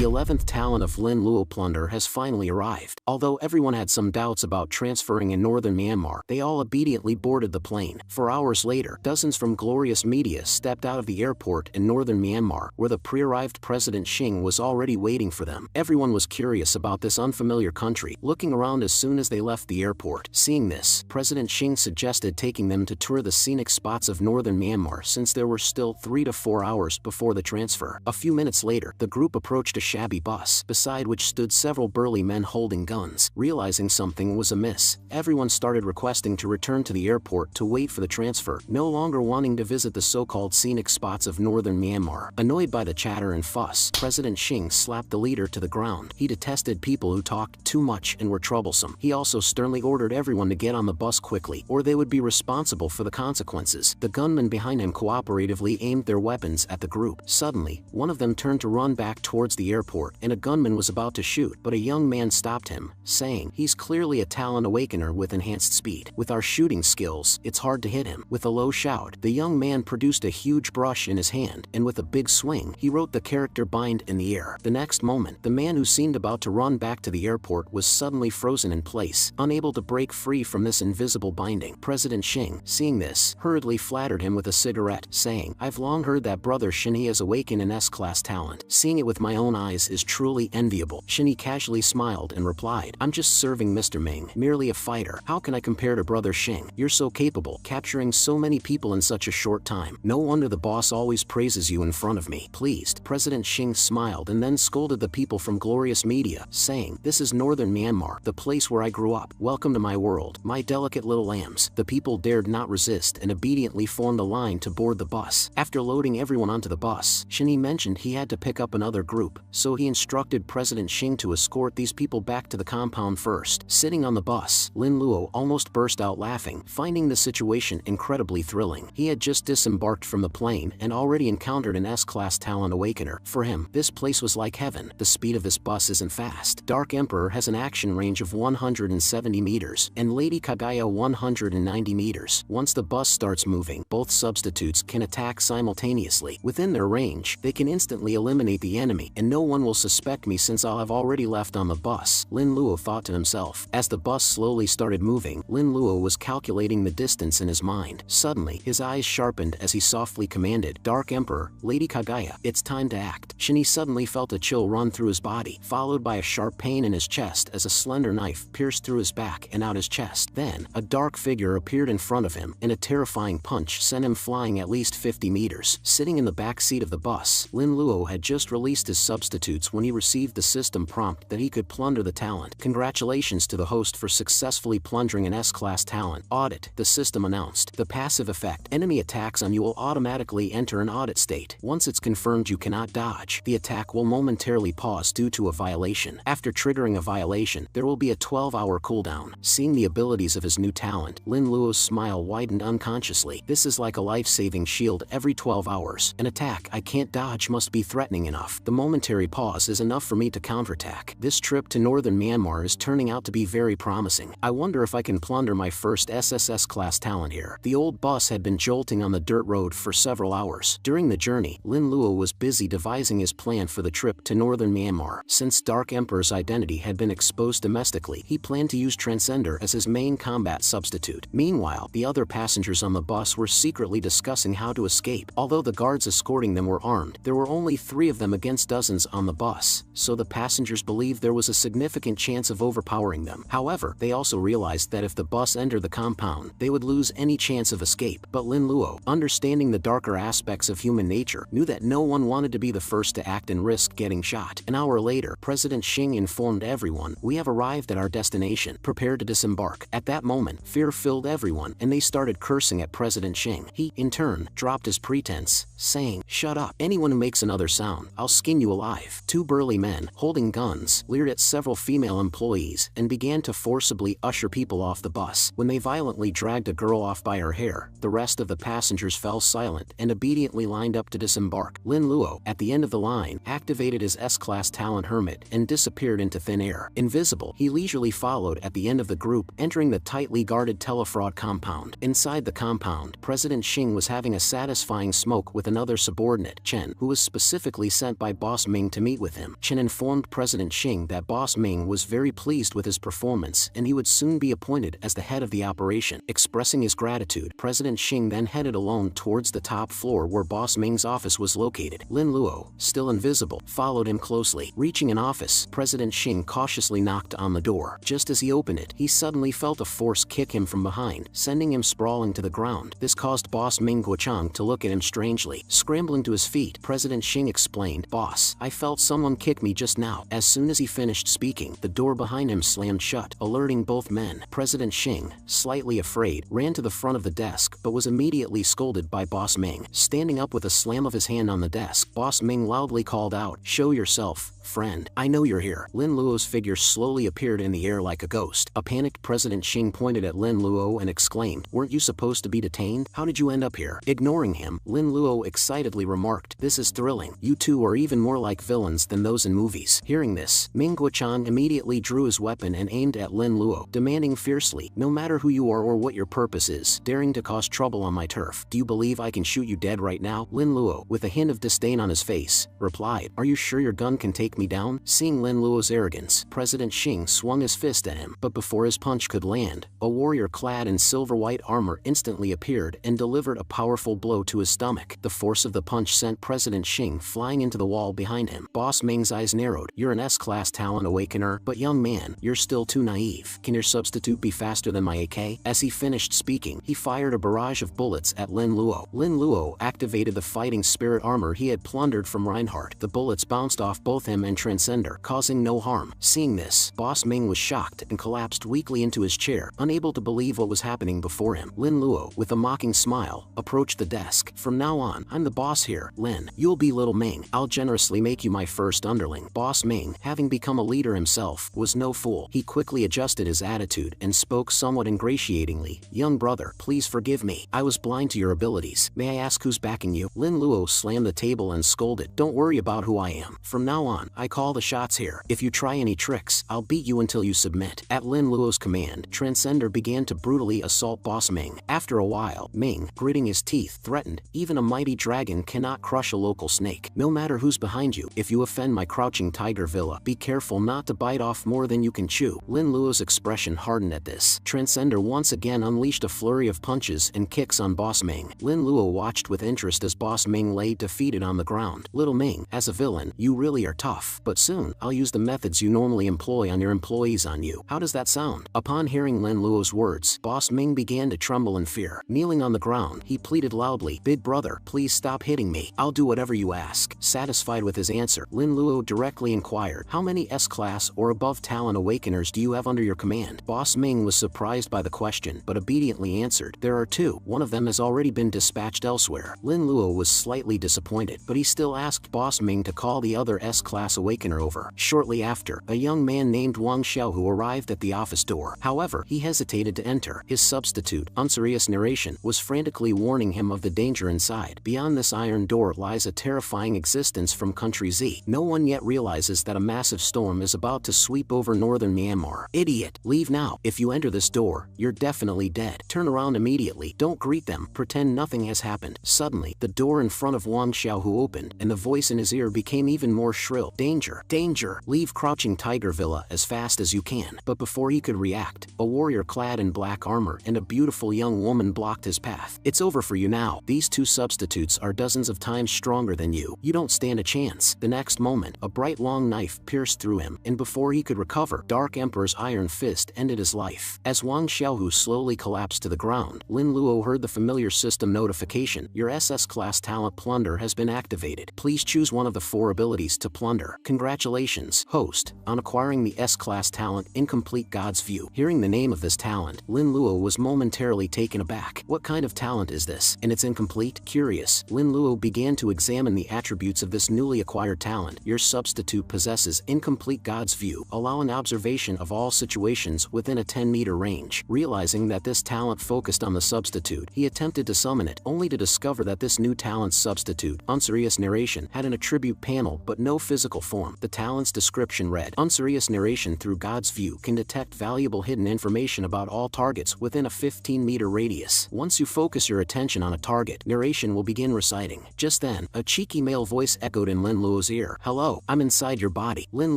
the 11th talent of Lin Luo Plunder has finally arrived. Although everyone had some doubts about transferring in northern Myanmar, they all obediently boarded the plane. 4 hours later, dozens from glorious media stepped out of the airport in northern Myanmar, where the pre-arrived President Xing was already waiting for them. Everyone was curious about this unfamiliar country, looking around as soon as they left the airport. Seeing this, President Xing suggested taking them to tour the scenic spots of northern Myanmar since there were still 3 to 4 hours before the transfer. A few minutes later, the group approached a shabby bus, beside which stood several burly men holding guns. Realizing something was amiss, everyone started requesting to return to the airport to wait for the transfer, no longer wanting to visit the so-called scenic spots of northern Myanmar. Annoyed by the chatter and fuss, President Xing slapped the leader to the ground. He detested people who talked too much and were troublesome. He also sternly ordered everyone to get on the bus quickly, or they would be responsible for the consequences. The gunmen behind him cooperatively aimed their weapons at the group. Suddenly, one of them turned to run back towards the airport, and a gunman was about to shoot, but a young man stopped him, saying, "He's clearly a talent awakener with enhanced speed. With our shooting skills, it's hard to hit him." With a low shout, the young man produced a huge brush in his hand, and with a big swing, he wrote the character bind in the air. The next moment, the man who seemed about to run back to the airport was suddenly frozen in place, unable to break free from this invisible binding. President Xing, seeing this, hurriedly flattered him with a cigarette, saying, "I've long heard that brother Shinny has awakened an S-class talent. Seeing it with my own eyes is truly enviable." Shinny casually smiled and replied, "I'm just serving Mr. Ming, merely a fighter. How can I compare to brother Xing? You're so capable, capturing so many people in such a short time. No wonder the boss always praises you in front of me." Pleased, President Xing smiled and then scolded the people from glorious media, saying, "This is northern Myanmar, the place where I grew up. Welcome to my world, my delicate little lambs." The people dared not resist and obediently formed a line to board the bus. After loading everyone onto the bus, Shinny mentioned he had to pick up another group, so he instructed President Xing to escort these people back to the compound first. Sitting on the bus, Lin Luo almost burst out laughing, finding the situation incredibly thrilling. He had just disembarked from the plane and already encountered an S-class talent awakener. For him, this place was like heaven. The speed of this bus isn't fast. Dark Emperor has an action range of 170 meters, and Lady Kagaya 190 meters. Once the bus starts moving, both substitutes can attack simultaneously. Within their range, they can instantly eliminate the enemy, and no one will suspect me since I'll have already left on the bus, Lin Luo thought to himself. As the bus slowly started moving, Lin Luo was calculating the distance in his mind. Suddenly, his eyes sharpened as he softly commanded, "Dark Emperor, Lady Kagaya, it's time to act." Shinny suddenly felt a chill run through his body, followed by a sharp pain in his chest as a slender knife pierced through his back and out his chest. Then, a dark figure appeared in front of him, and a terrifying punch sent him flying at least 50 meters. Sitting in the back seat of the bus, Lin Luo had just released his substitutes when he received the system prompt that he could plunder the talent. "Congratulations to the host for successfully plundering an S-class talent. Audit," the system announced. "The passive effect, enemy attacks on you will automatically enter an audit state. Once it's confirmed you cannot dodge, the attack will momentarily pause due to a violation. After triggering a violation, there will be a 12-hour cooldown." Seeing the abilities of his new talent, Lin Luo's smile widened unconsciously. This is like a life-saving shield every 12 hours. An attack I can't dodge must be threatening enough. The momentary pause is enough for me to counterattack. This trip to northern Myanmar is turning out to be very promising. I wonder if I can plunder my first SSS class talent here. The old bus had been jolting on the dirt road for several hours. During the journey, Lin Luo was busy devising his plan for the trip to northern Myanmar. Since Dark Emperor's identity had been exposed domestically, he planned to use Transcender as his main combat substitute. Meanwhile, the other passengers on the bus were secretly discussing how to escape. Although the guards escorting them were armed, there were only 3 of them against dozens on the bus, so the passengers believed there was a significant chance of overpowering them. However, they also realized that if the bus entered the compound, they would lose any chance of escape. But Lin Luo, understanding the darker aspects of human nature, knew that no one wanted to be the first to act and risk getting shot. An hour later, President Xing informed everyone, "We have arrived at our destination. Prepare to disembark." At that moment, fear filled everyone, and they started cursing at President Xing. He, in turn, dropped his pretense, saying, "Shut up. Anyone who makes another sound, I'll skin you alive." 2 burly men, holding guns, leered at several female employees and began to forcibly usher people off the bus. When they violently dragged a girl off by her hair, the rest of the passengers fell silent and obediently lined up to disembark. Lin Luo, at the end of the line, activated his S-class talent Hermit and disappeared into thin air. Invisible, he leisurely followed at the end of the group, entering the tightly guarded telefraud compound. Inside the compound, President Xing was having a satisfying smoke with another subordinate, Chen, who was specifically sent by Boss Ming Ming to meet with him. Chen informed President Xing that Boss Ming was very pleased with his performance and he would soon be appointed as the head of the operation. Expressing his gratitude, President Xing then headed alone towards the top floor where Boss Ming's office was located. Lin Luo, still invisible, followed him closely. Reaching an office, President Xing cautiously knocked on the door. Just as he opened it, he suddenly felt a force kick him from behind, sending him sprawling to the ground. This caused Boss Ming Guochang to look at him strangely. Scrambling to his feet, President Xing explained, "Boss, I felt someone kick me just now." As soon as he finished speaking, the door behind him slammed shut, alerting both men. President Xing, slightly afraid, ran to the front of the desk but was immediately scolded by Boss Ming. Standing up with a slam of his hand on the desk, Boss Ming loudly called out, "Show yourself, friend. I know you're here." Lin Luo's figure slowly appeared in the air like a ghost. A panicked President Xing pointed at Lin Luo and exclaimed, "Weren't you supposed to be detained? How did you end up here?" Ignoring him, Lin Luo excitedly remarked, "This is thrilling. You two are even more like villains than those in movies." Hearing this, Ming Guochang immediately drew his weapon and aimed at Lin Luo, demanding fiercely, "No matter who you are or what your purpose is, daring to cause trouble on my turf, do you believe I can shoot you dead right now?" Lin Luo, with a hint of disdain on his face, replied, "Are you sure your gun can take me down?" Seeing Lin Luo's arrogance, President Xing swung his fist at him, but before his punch could land, a warrior clad in silver-white armor instantly appeared and delivered a powerful blow to his stomach. The force of the punch sent President Xing flying into the wall behind him. Boss Ming's eyes narrowed. "You're an S-class talent awakener, but young man, you're still too naive. Can your substitute be faster than my AK?" As he finished speaking, he fired a barrage of bullets at Lin Luo. Lin Luo activated the fighting spirit armor he had plundered from Reinhardt. The bullets bounced off both him and Transcender, causing no harm. Seeing this, Boss Ming was shocked and collapsed weakly into his chair, unable to believe what was happening before him. Lin Luo, with a mocking smile, approached the desk. "From now on, I'm the boss here, Lin. You'll be little Ming. I'll generously make you my first underling." Boss Ming, having become a leader himself, was no fool. He quickly adjusted his attitude and spoke somewhat ingratiatingly, "Young brother, please forgive me. I was blind to your abilities. May I ask who's backing you?" Lin Luo slammed the table and scolded, "Don't worry about who I am. From now on, I call the shots here. If you try any tricks, I'll beat you until you submit." At Lin Luo's command, Transcender began to brutally assault Boss Ming. After a while, Ming, gritting his teeth, threatened, "Even a mighty dragon cannot crush a local snake. No matter who's behind you, if you offend my crouching tiger villa, be careful not to bite off more than you can chew." Lin Luo's expression hardened at this. Transcender once again unleashed a flurry of punches and kicks on Boss Ming. Lin Luo watched with interest as Boss Ming lay defeated on the ground. "Little Ming, as a villain, you really are tough, but soon, I'll use the methods you normally employ on your employees on you. How does that sound?" Upon hearing Lin Luo's words, Boss Ming began to tremble in fear. Kneeling on the ground, he pleaded loudly, "Big brother, please stop hitting me. I'll do whatever you ask." Satisfied with his answer, Lin Luo directly inquired, "How many S-class or above talent awakeners do you have under your command?" Boss Ming was surprised by the question, but obediently answered, "There are 2. One of them has already been dispatched elsewhere." Lin Luo was slightly disappointed, but he still asked Boss Ming to call the other S-class awakener over. Shortly after, a young man named Wang Xiaohu arrived at the office door. However, he hesitated to enter. His substitute, unserious narration, was frantically warning him of the danger inside. Beyond this iron door lies a terrifying existence from Country Z. No one yet realizes that a massive storm is about to sweep over northern Myanmar. Idiot! Leave now. If you enter this door, you're definitely dead. Turn around immediately. Don't greet them. Pretend nothing has happened. Suddenly, the door in front of Wang Xiaohu opened, and the voice in his ear became even more shrill. "Danger! Danger! Leave Crouching Tiger Villa as fast as you can." But before he could react, a warrior clad in black armor and a beautiful young woman blocked his path. "It's over for you now. These 2 substitutes are dozens of times stronger than you. You don't stand a chance." The next moment, a bright long knife pierced through him, and before he could recover, Dark Emperor's iron fist ended his life. As Wang Xiaohu slowly collapsed to the ground, Lin Luo heard the familiar system notification, "Your SS-class talent plunder has been activated. Please choose one of the 4 abilities to plunder. Congratulations, host, on acquiring the S-class talent Incomplete God's View." Hearing the name of this talent, Lin Luo was momentarily taken aback. What kind of talent is this? And it's incomplete? Curious, Lin Luo began to examine the attributes of this newly acquired talent. Your substitute possesses Incomplete God's View, allowing observation of all situations within a 10-meter range. Realizing that this talent focused on the substitute, he attempted to summon it, only to discover that this new talent's substitute, unserious narration, had an attribute panel but no physical physical form. The talent's description read, "Unserious narration through God's view can detect valuable hidden information about all targets within a 15-meter radius. Once you focus your attention on a target, narration will begin reciting." Just then, a cheeky male voice echoed in Lin Luo's ear. "Hello, I'm inside your body." Lin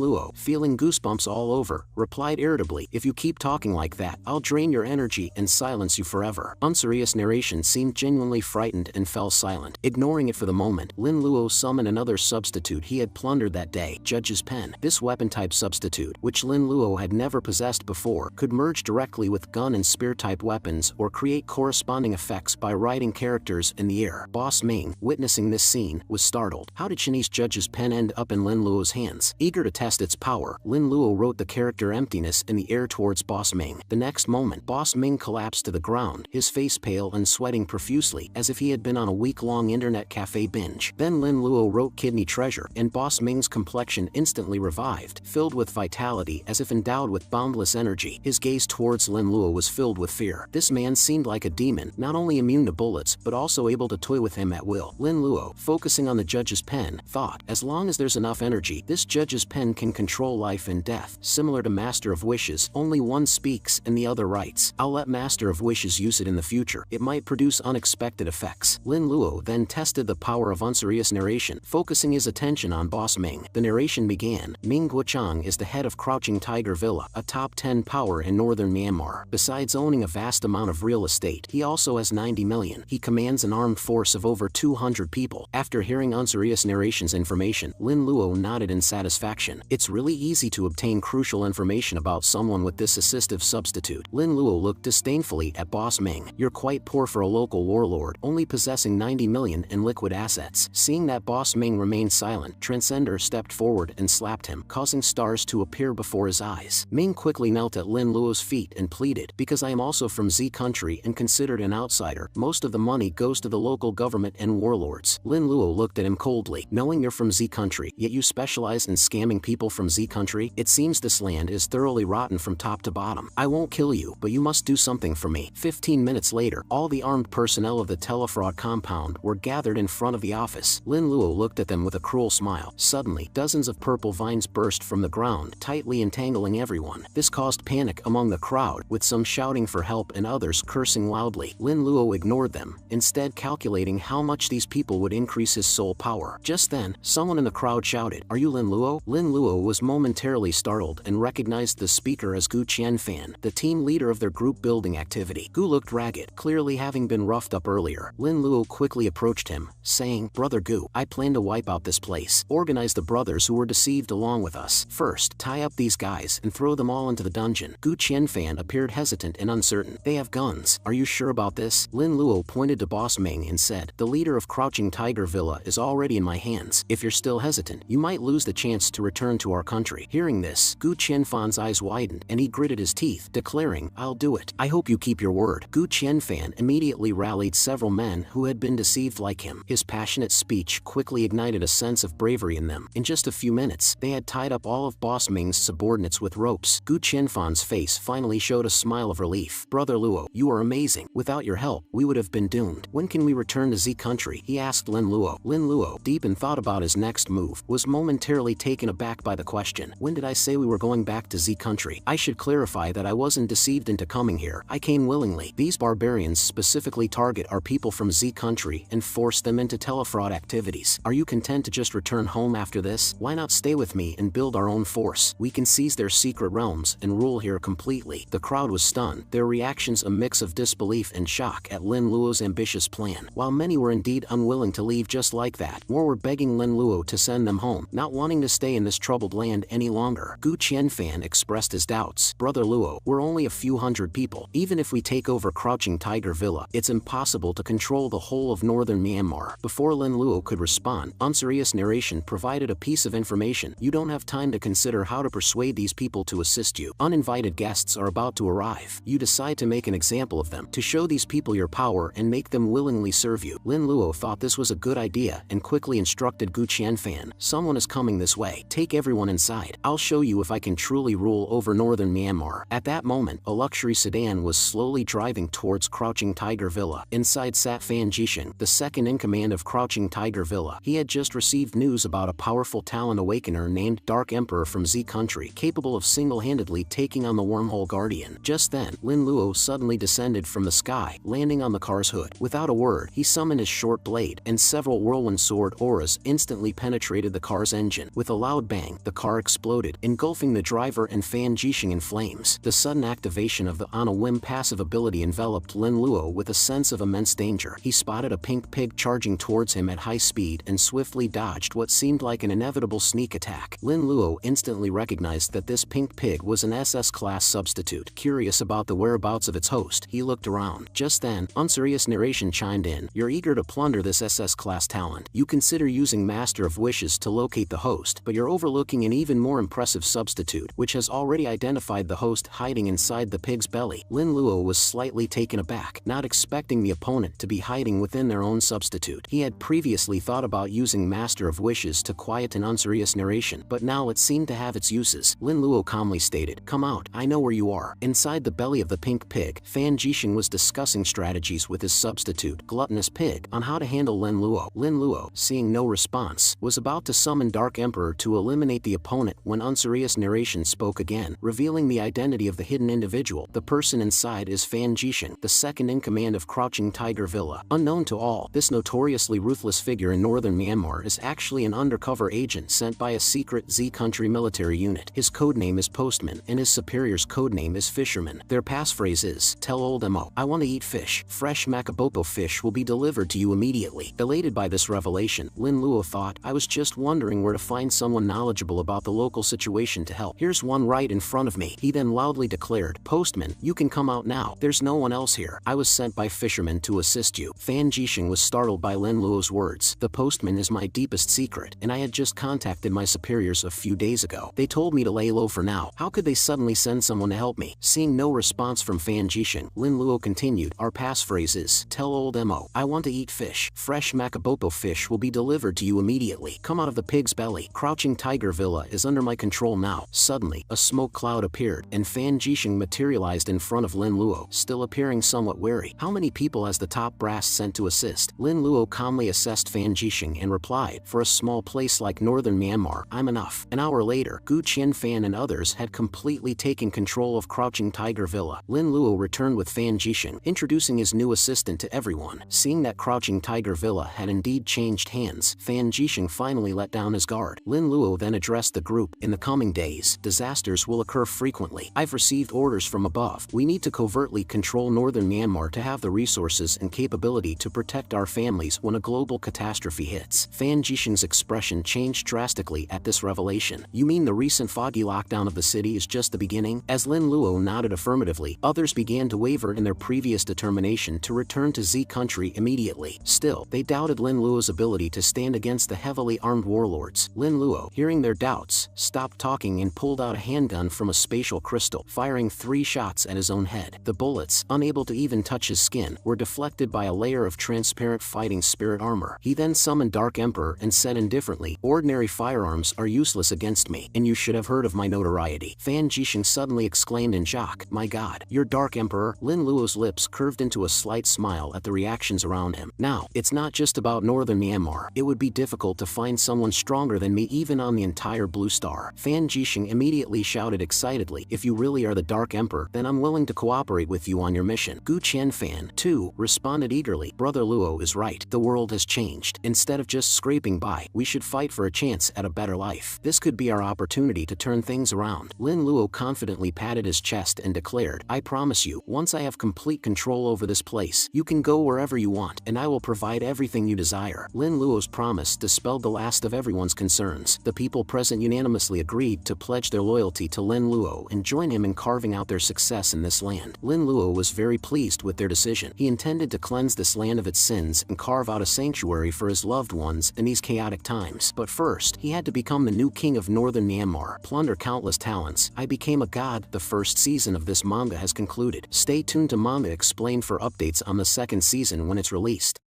Luo, feeling goosebumps all over, replied irritably, "If you keep talking like that, I'll drain your energy and silence you forever." Unserious narration seemed genuinely frightened and fell silent. Ignoring it for the moment, Lin Luo summoned another substitute he had plundered that day, Judge's Pen. This weapon-type substitute, which Lin Luo had never possessed before, could merge directly with gun and spear-type weapons or create corresponding effects by writing characters in the air. Boss Ming, witnessing this scene, was startled. How did Chinese Judge's Pen end up in Lin Luo's hands? Eager to test its power, Lin Luo wrote the character emptiness in the air towards Boss Ming. The next moment, Boss Ming collapsed to the ground, his face pale and sweating profusely, as if he had been on a week-long internet cafe binge. Then Lin Luo wrote Kidney Treasure, and Boss Ming's complexion instantly revived, filled with vitality as if endowed with boundless energy. His gaze towards Lin Luo was filled with fear. This man seemed like a demon, not only immune to bullets, but also able to toy with him at will. Lin Luo, focusing on the Judge's Pen, thought, as long as there's enough energy, this Judge's Pen can control life and death. Similar to Master of Wishes, only one speaks and the other writes. I'll let Master of Wishes use it in the future. It might produce unexpected effects. Lin Luo then tested the power of unserious narration, focusing his attention on Boss Ming. The narration began. Ming Guochang is the head of Crouching Tiger Villa, a top 10 power in northern Myanmar. Besides owning a vast amount of real estate, he also has 90 million. He commands an armed force of over 200 people. After hearing unserious narration's information, Lin Luo nodded in satisfaction. It's really easy to obtain crucial information about someone with this assistive substitute. Lin Luo looked disdainfully at Boss Ming. You're quite poor for a local warlord, only possessing 90 million in liquid assets. Seeing that Boss Ming remained silent, Transcender stepped forward and slapped him, causing stars to appear before his eyes. Ming quickly knelt at Lin Luo's feet and pleaded, because I am also from Z country and considered an outsider, most of the money goes to the local government and warlords. Lin Luo looked at him coldly. Knowing you're from Z country, yet you specialize in scamming people from Z country? It seems this land is thoroughly rotten from top to bottom. I won't kill you, but you must do something for me. 15 minutes later, all the armed personnel of the telefraud compound were gathered in front of the office. Lin Luo looked at them with a cruel smile. Suddenly, dozens of purple vines burst from the ground, tightly entangling everyone. This caused panic among the crowd, with some shouting for help and others cursing loudly. Lin Luo ignored them, instead calculating how much these people would increase his soul power. Just then, someone in the crowd shouted, "Are you Lin Luo?" Lin Luo was momentarily startled and recognized the speaker as Gu Qianfan, the team leader of their group building activity. Gu looked ragged, clearly having been roughed up earlier. Lin Luo quickly approached him, saying, "Brother Gu, I plan to wipe out this place. Organize the brothers who were deceived along with us. First, tie up these guys and throw them all into the dungeon." Gu Qianfan appeared hesitant and uncertain. "They have guns. Are you sure about this?" Lin Luo pointed to Boss Ming and said, "The leader of Crouching Tiger Villa is already in my hands. If you're still hesitant, you might lose the chance to return to our country." Hearing this, Gu Qianfan's eyes widened and he gritted his teeth, declaring, "I'll do it. I hope you keep your word." Gu Qianfan immediately rallied several men who had been deceived like him. His passionate speech quickly ignited a sense of bravery in them. In just a few minutes, they had tied up all of Boss Ming's subordinates with ropes. Gu Qianfan's face finally showed a smile of relief. "Brother Luo, you are amazing. Without your help, we would have been doomed. When can we return to Z country?" he asked Lin Luo. Lin Luo, deep in thought about his next move, was momentarily taken aback by the question. "When did I say we were going back to Z country? I should clarify that I wasn't deceived into coming here. I came willingly. These barbarians specifically target our people from Z country and force them into telefraud activities. Are you content to just return home after this? Why not stay with me and build our own force? We can seize their secret realms and rule here completely." The crowd was stunned, their reactions a mix of disbelief and shock at Lin Luo's ambitious plan. While many were indeed unwilling to leave just like that, more were begging Lin Luo to send them home, not wanting to stay in this troubled land any longer. Gu Qianfan expressed his doubts. "Brother Luo, we're only a few hundred people. Even if we take over Crouching Tiger Villa, it's impossible to control the whole of northern Myanmar." Before Lin Luo could respond, unserious narration provided a piece of information. "You don't have time to consider how to persuade these people to assist you. Uninvited guests are about to arrive. You decide to make an example of them, to show these people your power and make them willingly serve you." Lin Luo thought this was a good idea and quickly instructed Gu Qianfan, "Someone is coming this way. Take everyone inside. I'll show you if I can truly rule over northern Myanmar." At that moment, a luxury sedan was slowly driving towards Crouching Tiger Villa. Inside sat Fan Jisheng, the second in command of Crouching Tiger Villa. He had just received news about a powerful powerful talent awakener named Dark Emperor from Z Country, capable of single-handedly taking on the Wormhole Guardian. Just then, Lin Luo suddenly descended from the sky, landing on the car's hood. Without a word, he summoned his short blade, and several whirlwind sword auras instantly penetrated the car's engine. With a loud bang, the car exploded, engulfing the driver and Fan Jixing in flames. The sudden activation of the on a whim passive ability enveloped Lin Luo with a sense of immense danger. He spotted a pink pig charging towards him at high speed and swiftly dodged what seemed like an inevitable sneak attack. Lin Luo instantly recognized that this pink pig was an SS-class substitute. Curious about the whereabouts of its host, he looked around. Just then, unserious narration chimed in. You're eager to plunder this SS-class talent. You consider using Master of Wishes to locate the host, but you're overlooking an even more impressive substitute, which has already identified the host hiding inside the pig's belly. Lin Luo was slightly taken aback, not expecting the opponent to be hiding within their own substitute. He had previously thought about using Master of Wishes to quiet an unserious narration, but now it seemed to have its uses. Lin Luo calmly stated, "Come out, I know where you are." Inside the belly of the pink pig, Fan Jixing was discussing strategies with his substitute, Gluttonous Pig, on how to handle Lin Luo. Lin Luo, seeing no response, was about to summon Dark Emperor to eliminate the opponent when unserious narration spoke again, revealing the identity of the hidden individual. The person inside is Fan Jixing, the second in command of Crouching Tiger Villa. Unknown to all, this notoriously ruthless figure in northern Myanmar is actually an undercover agent sent by a secret Z Country military unit. His codename is Postman, and his superior's codename is Fisherman. Their passphrase is, "Tell old Mo, I want to eat fish. Fresh Makaboko fish will be delivered to you immediately." Elated by this revelation, Lin Luo thought, "I was just wondering where to find someone knowledgeable about the local situation to help. Here's one right in front of me." He then loudly declared, "Postman, you can come out now. There's no one else here. I was sent by Fisherman to assist you." Fan Jixing was startled by Lin Luo's words. "The postman is my deepest secret, and I had just contacted my superiors a few days ago. They told me to lay low for now. How could they suddenly send someone to help me?" Seeing no response from Fan Jixing, Lin Luo continued, "Our passphrase is, tell old Mo, I want to eat fish. Fresh Makaboko fish will be delivered to you immediately. Come out of the pig's belly. Crouching Tiger Villa is under my control now." Suddenly, a smoke cloud appeared, and Fan Jixing materialized in front of Lin Luo, still appearing somewhat wary. "How many people has the top brass sent to assist?" Lin Luo calmly assessed Fan Jixing and replied, "For a small place like northern Myanmar, I'm enough." An hour later, Gu Qianfan and others had completely taken control of Crouching Tiger Villa. Lin Luo returned with Fan Jixing, introducing his new assistant to everyone. Seeing that Crouching Tiger Villa had indeed changed hands, Fan Jixing finally let down his guard. Lin Luo then addressed the group, "In the coming days, disasters will occur frequently. I've received orders from above. We need to covertly control northern Myanmar to have the resources and capability to protect our families when a global catastrophe hits." Fan Jixing's expression changed drastically at this revelation. "You mean the recent foggy lockdown of the city is just the beginning?" As Lin Luo nodded affirmatively, others began to waver in their previous determination to return to Z Country immediately. Still, they doubted Lin Luo's ability to stand against the heavily armed warlords. Lin Luo, hearing their doubts, stopped talking and pulled out a handgun from a spatial crystal, firing 3 shots at his own head. The bullets, unable to even touch his skin, were deflected by a layer of transparent fighting spirit armor. He then summoned Dark Emperor and said indifferently, "Ordinary firearms are useless against me, and you should have heard of my notoriety." Fan Jixing suddenly exclaimed in shock, "My God, you're Dark Emperor?" Lin Luo's lips curved into a slight smile at the reactions around him. "Now, it's not just about northern Myanmar. It would be difficult to find someone stronger than me even on the entire Blue Star." Fan Jixing immediately shouted excitedly, "If you really are the Dark Emperor, then I'm willing to cooperate with you on your mission." Gu Qianfan, too, responded eagerly, "Brother Luo is right. The world has changed. Instead of just scraping by, we should fight for a chance at a better life. This could be our opportunity to turn things around." Lin Luo confidently patted his chest and declared, "I promise you, once I have complete control over this place, you can go wherever you want, and I will provide everything you desire." Lin Luo's promise dispelled the last of everyone's concerns. The people present unanimously agreed to pledge their loyalty to Lin Luo and join him in carving out their success in this land. Lin Luo was very pleased with their decision. He intended to cleanse this land of its sins and carve out a sanctuary for his loved ones in these chaotic times. But first, he had to become the new king of northern Myanmar, plunder countless talents. I Became a God. The first season of this manga has concluded. Stay tuned to Manga Explained for updates on the second season when it's released.